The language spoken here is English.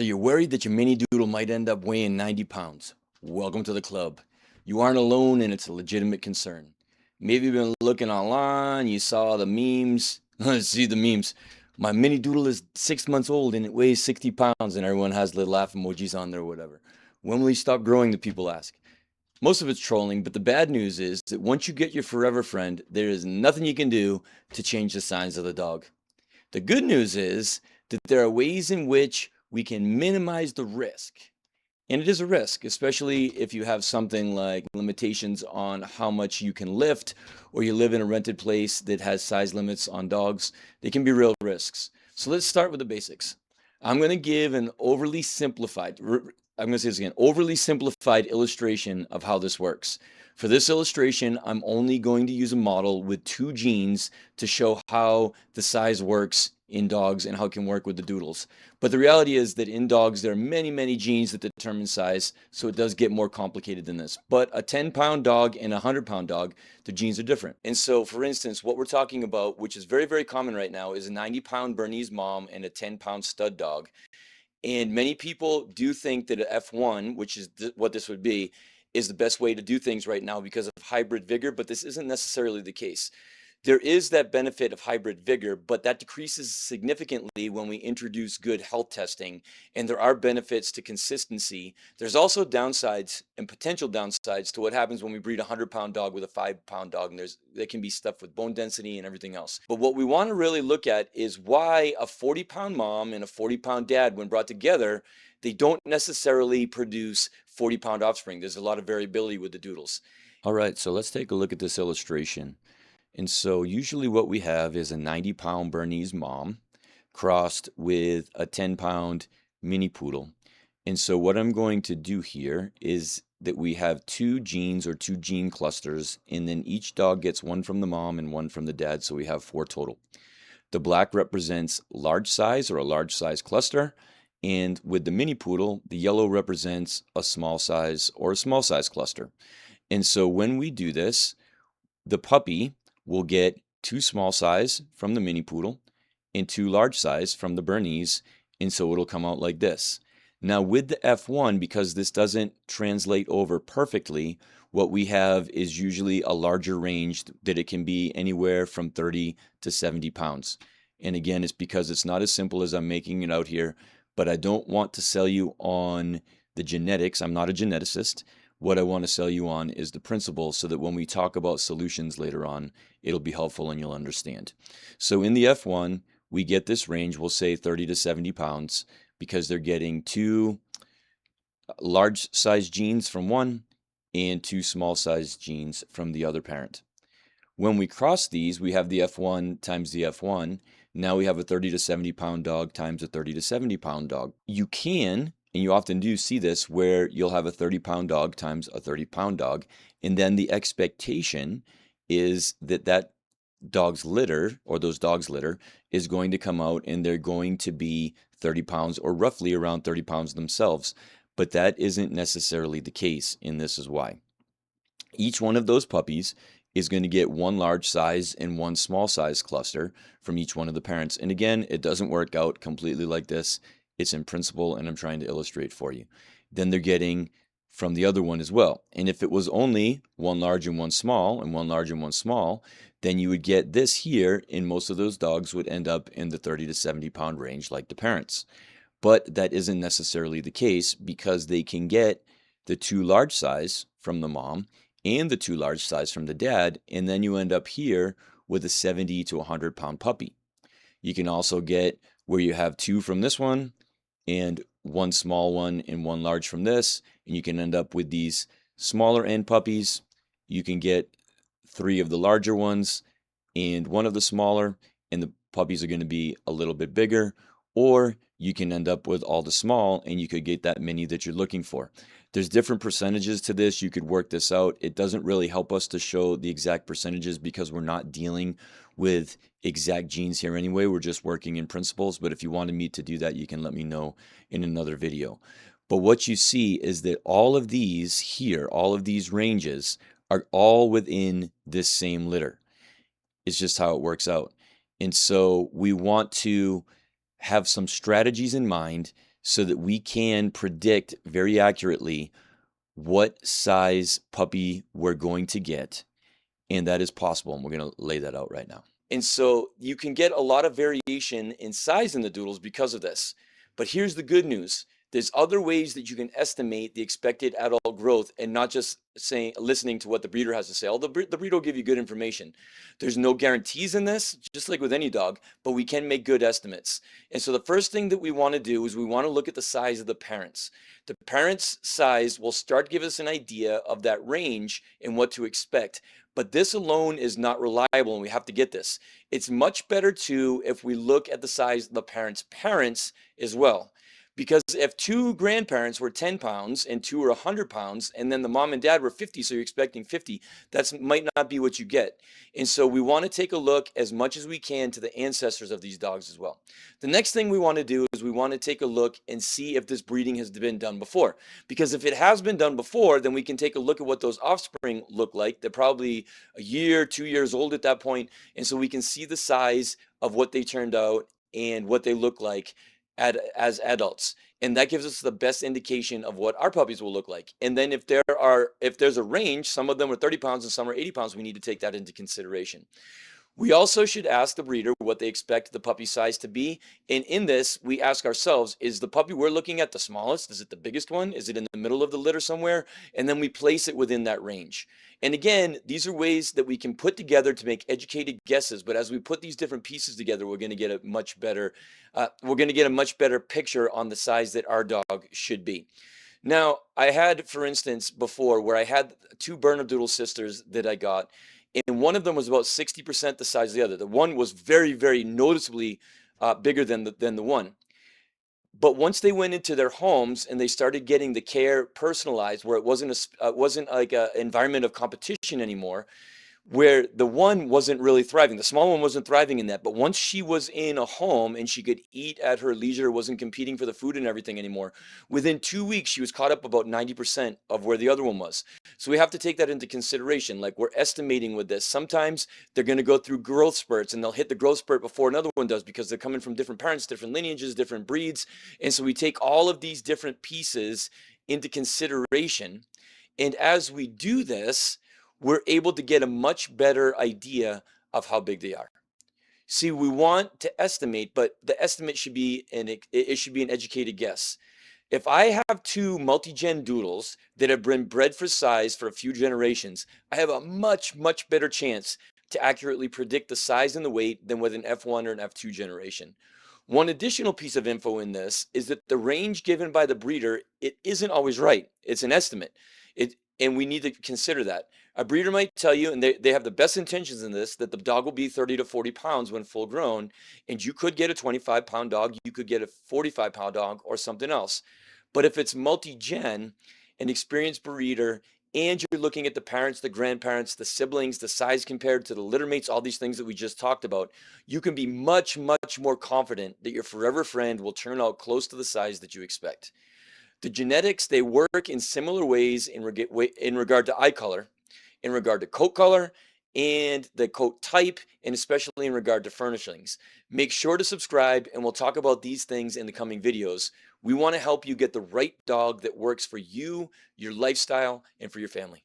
So you're worried that your mini doodle might end up weighing 90 pounds. Welcome to the club. You aren't alone and it's a legitimate concern. Maybe you've been looking online, you saw the memes. See the memes. My mini doodle is 6 months old and it weighs 60 pounds, and everyone has the laugh emojis on there or whatever. When will he stop growing, the people ask. Most of it's trolling, but the bad news is that once you get your forever friend, there is nothing you can do to change the signs of the dog. The good news is that there are ways in which we can minimize the risk. And it is a risk, especially if you have something like limitations on how much you can lift, or you live in a rented place that has size limits on dogs. They can be real risks. So let's start with the basics. I'm going to give an overly simplified, I'm going to say this again, overly simplified illustration of how this works. For this illustration, I'm only going to use a model with 2 genes to show how the size works in dogs and how it can work with the doodles. But the reality is that in dogs, there are many, many genes that determine size, so it does get more complicated than this. But a 10-pound dog and a 100-pound dog, the genes are different. And so, for instance, what we're talking about, which is very, very common right now, is a 90-pound Bernese mom and a 10-pound stud dog. And many people do think that an F1, which is what this would be, is the best way to do things right now because of hybrid vigor, but this isn't necessarily the case. There is that benefit of hybrid vigor, but that decreases significantly when we introduce good health testing, and there are benefits to consistency. There's also downsides and potential downsides to what happens when we breed a 100-pound dog with a 5-pound dog, and there can be stuff with bone density and everything else. But what we want to really look at is why a 40-pound mom and a 40-pound dad, when brought together, they don't necessarily produce 40-pound offspring. There's a lot of variability with the doodles. All right, so let's take a look at this illustration. And so usually what we have is a 90-pound Bernese mom crossed with a 10-pound mini poodle. And so what I'm going to do here is that we have 2 genes or 2 gene clusters, and then each dog gets one from the mom and one from the dad, so we have 4 total. The black represents large size or a large size cluster, and with the mini poodle, the yellow represents a small size or a small size cluster. And so when we do this, the puppy will get 2 small size from the mini poodle and 2 large size from the Bernese, and so it'll come out like this. Now with the F1, because this doesn't translate over perfectly, what we have is usually a larger range that it can be anywhere from 30 to 70 pounds. And again, it's because it's not as simple as I'm making it out here, but I don't want to sell you on the genetics. I'm not a geneticist. What I want to sell you on is the principle so that when we talk about solutions later on, it'll be helpful and you'll understand. So in the F1, we get this range, we'll say 30 to 70 pounds, because they're getting 2 large size genes from one and 2 small size genes from the other parent. When we cross these, we have the F1 times the F1. Now we have a 30 to 70 pound dog times a 30 to 70 pound dog. You can, and you often do see this, where you'll have a 30-pound dog times a 30-pound dog, and then the expectation is that that dog's litter, or those dogs' litter, is going to come out and they're going to be 30 pounds or roughly around 30 pounds themselves. But that isn't necessarily the case, and this is why. Each one of those puppies is going to get 1 large size and 1 small size cluster from each one of the parents. And again, it doesn't work out completely like this. It's in principle, and I'm trying to illustrate for you. Then they're getting from the other one as well. And if it was only 1 large and 1 small, and 1 large and 1 small, then you would get this here, and most of those dogs would end up in the 30 to 70 pound range like the parents. But that isn't necessarily the case, because they can get the 2 large size from the mom and the 2 large size from the dad, and then you end up here with a 70 to 100 pound puppy. You can also get where you have 2 from this one and 1 small one and 1 large from this, and you can end up with these smaller end puppies. You can get 3 of the larger ones and 1 of the smaller, and the puppies are going to be a little bit bigger. Or you can end up with all the small, and you could get that mini that you're looking for. There's different percentages to this. You could work this out. It doesn't really help us to show the exact percentages because we're not dealing with exact genes here anyway. We're just working in principles. But if you wanted me to do that, you can let me know in another video. But what you see is that all of these here, all of these ranges are all within this same litter. It's just how it works out. And so we want to have some strategies in mind so that we can predict very accurately what size puppy we're going to get. And that is possible. And we're going to lay that out right now. And so you can get a lot of variation in size in the doodles because of this. But here's the good news. There's other ways that you can estimate the expected adult growth and not just listening to what the breeder has to say. Although the breeder will give you good information. There's no guarantees in this, just like with any dog, but we can make good estimates. And so the first thing that we want to do is we want to look at the size of the parents. The parents' size will start to give us an idea of that range and what to expect. But this alone is not reliable, and we have to get this. It's much better too if we look at the size of the parents' as well. Because if two grandparents were 10 pounds and two were 100 pounds, and then the mom and dad were 50, so you're expecting 50, that might not be what you get. And so we want to take a look as much as we can to the ancestors of these dogs as well. The next thing we want to do is we want to take a look and see if this breeding has been done before. Because if it has been done before, then we can take a look at what those offspring look like. They're probably a year, 2 years old at that point, and so we can see the size of what they turned out and what they look like as adults. And that gives us the best indication of what our puppies will look like. And then if there's a range, some of them are 30 pounds and some are 80 pounds, we need to take that into consideration. We also should ask the breeder what they expect the puppy size to be. And in this, we ask ourselves, is the puppy we're looking at the smallest? Is it the biggest one? Is it in the middle of the litter somewhere? And then we place it within that range. And again, these are ways that we can put together to make educated guesses. But as we put these different pieces together, we're going to get a much better picture on the size that our dog should be. Now, I had, for instance, before where I had two Bernedoodle sisters that I got, and one of them was about 60% the size of the other. The one was very, very noticeably bigger than the one. But once they went into their homes and they started getting the care personalized, where it wasn't like an environment of competition anymore, where the one wasn't really thriving. The small one wasn't thriving in that. But once she was in a home and she could eat at her leisure, wasn't competing for the food and everything anymore, within 2 weeks, she was caught up about 90% of where the other one was. So we have to take that into consideration. Like we're estimating with this. Sometimes they're going to go through growth spurts and they'll hit the growth spurt before another one does because they're coming from different parents, different lineages, different breeds. And so we take all of these different pieces into consideration. And as we do this, we're able to get a much better idea of how big they are. See, we want to estimate, but the estimate should be it should be an educated guess. If I have two multi-gen doodles that have been bred for size for a few generations, I have a much, much better chance to accurately predict the size and the weight than with an F1 or an F2 generation. One additional piece of info in this is that the range given by the breeder, it isn't always right. It's an estimate. And we need to consider that. A breeder might tell you, and they have the best intentions in this, that the dog will be 30 to 40 pounds when full grown, and you could get a 25-pound dog, you could get a 45-pound dog, or something else. But if it's multi-gen, an experienced breeder, and you're looking at the parents, the grandparents, the siblings, the size compared to the litter mates, all these things that we just talked about, you can be much, much more confident that your forever friend will turn out close to the size that you expect. The genetics, they work in similar ways in regard to eye color, in regard to coat color, and the coat type, and especially in regard to furnishings. Make sure to subscribe, and we'll talk about these things in the coming videos. We want to help you get the right dog that works for you, your lifestyle, and for your family.